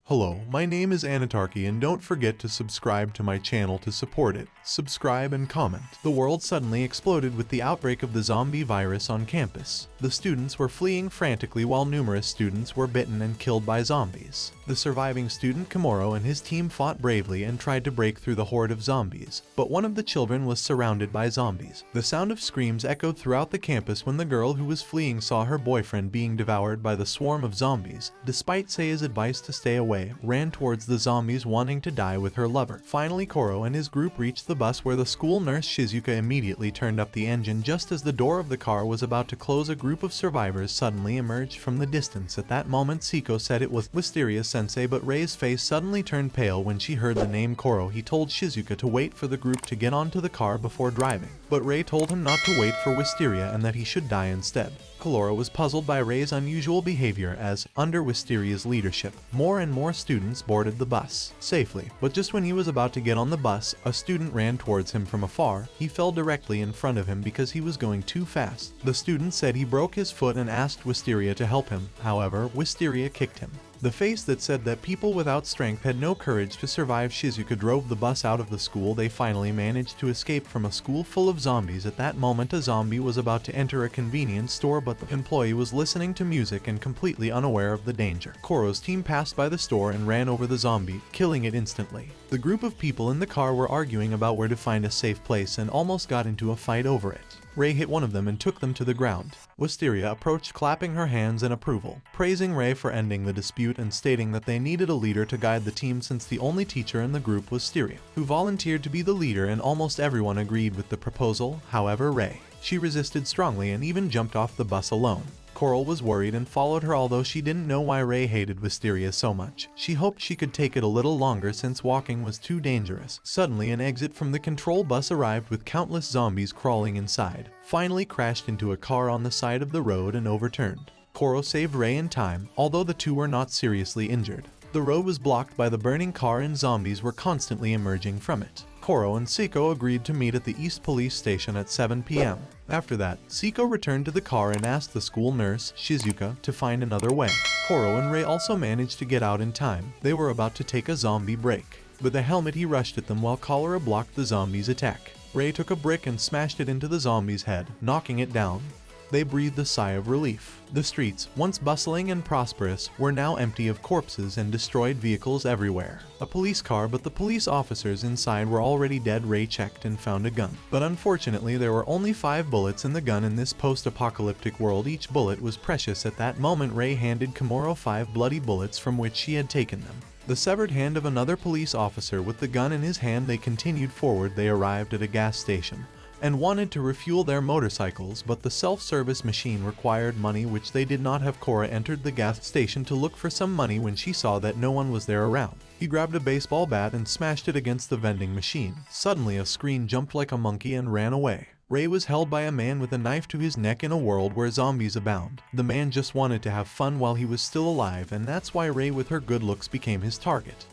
Hello, my name is Anitarky and don't forget to subscribe to my channel to support it. Subscribe and comment. The world suddenly exploded with the outbreak of the zombie virus on campus. The students were fleeing frantically while numerous students were bitten and killed by zombies. The surviving student Komoro and his team fought bravely and tried to break through the horde of zombies, but one of the children was surrounded by zombies. The sound of screams echoed throughout the campus when the girl who was fleeing saw her boyfriend being devoured by the swarm of zombies. Despite Seiya's advice to stay away, ran towards the zombies wanting to die with her lover. Finally, Koro and his group reached the bus where the school nurse Shizuka immediately turned up the engine. Just as the door of the car was about to close, a group of survivors suddenly emerged from the distance. At that moment, Siko said it was Wisteria-sensei, but Rei's face suddenly turned pale when she heard the name Koro. He told Shizuka to wait for the group to get onto the car before driving, but Rei told him not to wait for Wisteria and that he should die instead. Kalora was puzzled by Rei's unusual behavior as, under Wisteria's leadership, more and more students boarded the bus safely. But just when he was about to get on the bus, a student ran towards him from afar. He fell directly in front of him because he was going too fast. The student said he broke his foot and asked Wisteria to help him. However, Wisteria kicked him. The face that said that people without strength had no courage to survive. Shizuka drove the bus out of the school. They finally managed to escape from a school full of zombies. At that moment, a zombie was about to enter a convenience store, but the employee was listening to music and completely unaware of the danger. Koro's team passed by the store and ran over the zombie, killing it instantly. The group of people in the car were arguing about where to find a safe place and almost got into a fight over it. Rei hit one of them and took them to the ground. Wisteria approached, clapping her hands in approval, praising Rei for ending the dispute and stating that they needed a leader to guide the team since the only teacher in the group was Wisteria, who volunteered to be the leader, and almost everyone agreed with the proposal. However, she resisted strongly and even jumped off the bus alone. Coral was worried and followed her, although she didn't know why Rei hated Wisteria so much. She hoped she could take it a little longer since walking was too dangerous. Suddenly, an exit from the control bus arrived with countless zombies crawling inside. Finally crashed into a car on the side of the road and overturned. Koro saved Rei in time, although the two were not seriously injured. The road was blocked by the burning car and zombies were constantly emerging from it. Koro and Siko agreed to meet at the East Police Station at 7 p.m. After that, Siko returned to the car and asked the school nurse, Shizuka, to find another way. Koro and Rei also managed to get out in time. They were about to take a zombie break. With a helmet, he rushed at them while cholera blocked the zombies' attack. Rei took a brick and smashed it into the zombie's head, knocking it down. They breathed a sigh of relief. The streets, once bustling and prosperous, were now empty of corpses and destroyed vehicles everywhere. A police car, but the police officers inside were already dead. Rei checked and found a gun, but unfortunately there were only 5 bullets in the gun. In this post-apocalyptic world, each bullet was precious. At that moment, Rei handed Komoro 5 bloody bullets from which she had taken them. The severed hand of another police officer. With the gun in his hand, they continued forward. They arrived at a gas station and wanted to refuel their motorcycles, but the self-service machine required money which they did not have. Korra entered the gas station to look for some money when she saw that no one was there around. He grabbed a baseball bat and smashed it against the vending machine. Suddenly, a screen jumped like a monkey and ran away. Rei was held by a man with a knife to his neck. In a world where zombies abound, the man just wanted to have fun while he was still alive, and that's why Rei with her good looks became his target.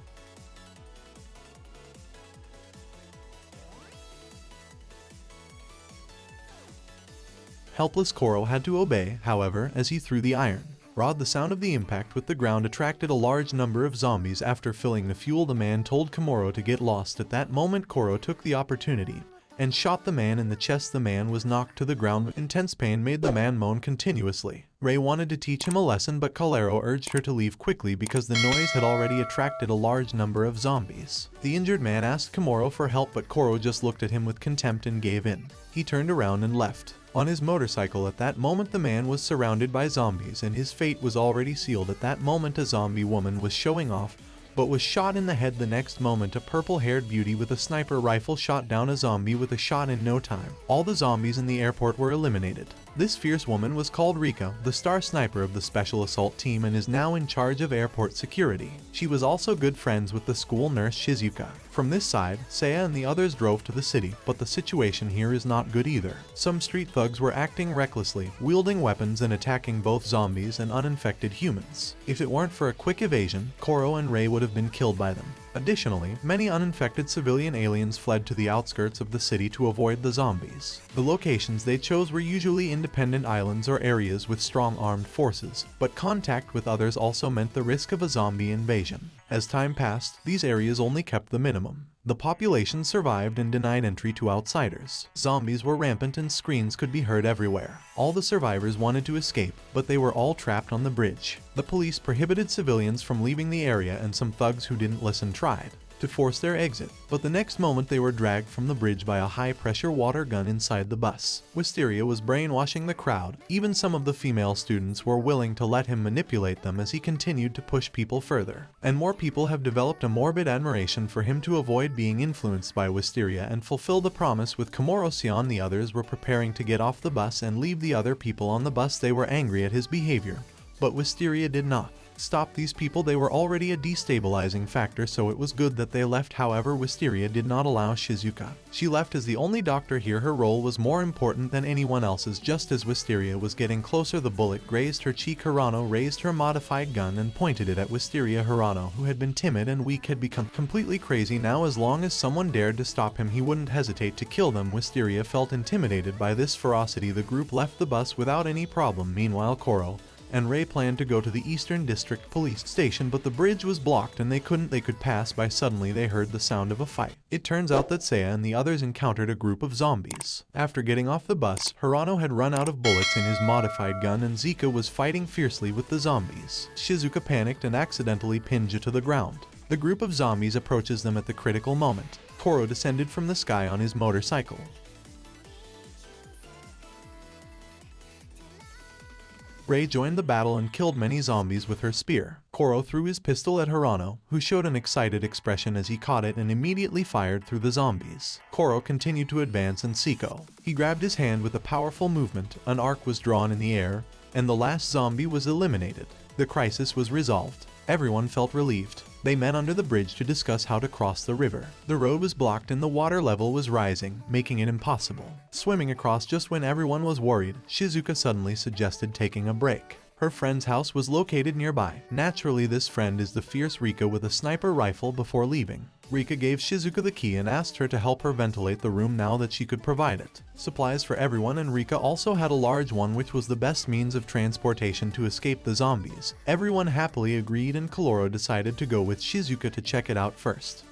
Helpless Koro had to obey, however, as he threw the iron rod. The sound of the impact with the ground attracted a large number of zombies. After filling the fuel, the man told Komoro to get lost. At that moment, Koro took the opportunity and shot the man in the chest. The man was knocked to the ground. Intense pain made the man moan continuously. Rei wanted to teach him a lesson, but Calero urged her to leave quickly because the noise had already attracted a large number of zombies. The injured man asked Komoro for help, but Koro just looked at him with contempt and gave in. He turned around and left on his motorcycle. At that moment, the man was surrounded by zombies and his fate was already sealed. At that moment, a zombie woman was showing off, but was shot in the head. The next moment, a purple-haired beauty with a sniper rifle shot down a zombie with a shot. In no time, all the zombies in the airport were eliminated. This fierce woman was called Rika, the star sniper of the special assault team, and is now in charge of airport security. She was also good friends with the school nurse Shizuka. From this side, Seiya and the others drove to the city, but the situation here is not good either. Some street thugs were acting recklessly, wielding weapons and attacking both zombies and uninfected humans. If it weren't for a quick evasion, Koro and Rei would have been killed by them. Additionally, many uninfected civilian aliens fled to the outskirts of the city to avoid the zombies. The locations they chose were usually independent islands or areas with strong armed forces, but contact with others also meant the risk of a zombie invasion. As time passed, these areas only kept the minimum. The population survived and denied entry to outsiders. Zombies were rampant and screams could be heard everywhere. All the survivors wanted to escape, but they were all trapped on the bridge. The police prohibited civilians from leaving the area, and some thugs who didn't listen tried to force their exit, but the next moment they were dragged from the bridge by a high-pressure water gun inside the bus. Wisteria was brainwashing the crowd. Even some of the female students were willing to let him manipulate them as he continued to push people further. And more people have developed a morbid admiration for him to avoid being influenced by Wisteria and fulfill the promise with Komorosian. The others were preparing to get off the bus and leave the other people on the bus. They were angry at his behavior, but Wisteria did not stop these people. They were already a destabilizing factor, so it was good that they left. However, Wisteria did not allow Shizuka. She left as the only doctor here. Her role was more important than anyone else's. Just as Wisteria was getting closer, the bullet grazed her cheek. Hirano raised her modified gun and pointed it at Wisteria. Hirano, who had been timid and weak, had become completely crazy now. As long as someone dared to stop him, he wouldn't hesitate to kill them. Wisteria felt intimidated by this ferocity. The group left the bus without any problem. Meanwhile, Koro and Ray planned to go to the Eastern District Police Station, but the bridge was blocked and they could pass by. Suddenly they heard the sound of a fight. It turns out that Seiya and the others encountered a group of zombies. After getting off the bus, Hirano had run out of bullets in his modified gun and Zika was fighting fiercely with the zombies. Shizuka panicked and accidentally pinned Ji to the ground. The group of zombies approaches them at the critical moment. Koro descended from the sky on his motorcycle. Ray joined the battle and killed many zombies with her spear. Koro threw his pistol at Hirano, who showed an excited expression as he caught it and immediately fired through the zombies. Koro continued to advance and Siko. He grabbed his hand with a powerful movement, an arc was drawn in the air, and the last zombie was eliminated. The crisis was resolved. Everyone felt relieved. They met under the bridge to discuss how to cross the river. The road was blocked and the water level was rising, making it impossible swimming across. Just when everyone was worried, Shizuka suddenly suggested taking a break. Her friend's house was located nearby. Naturally, this friend is the fierce Rika with a sniper rifle. Before leaving, Rika gave Shizuka the key and asked her to help her ventilate the room now that she could provide it. Supplies for everyone, and Rika also had a large one which was the best means of transportation to escape the zombies. Everyone happily agreed and Kaloro decided to go with Shizuka to check it out first.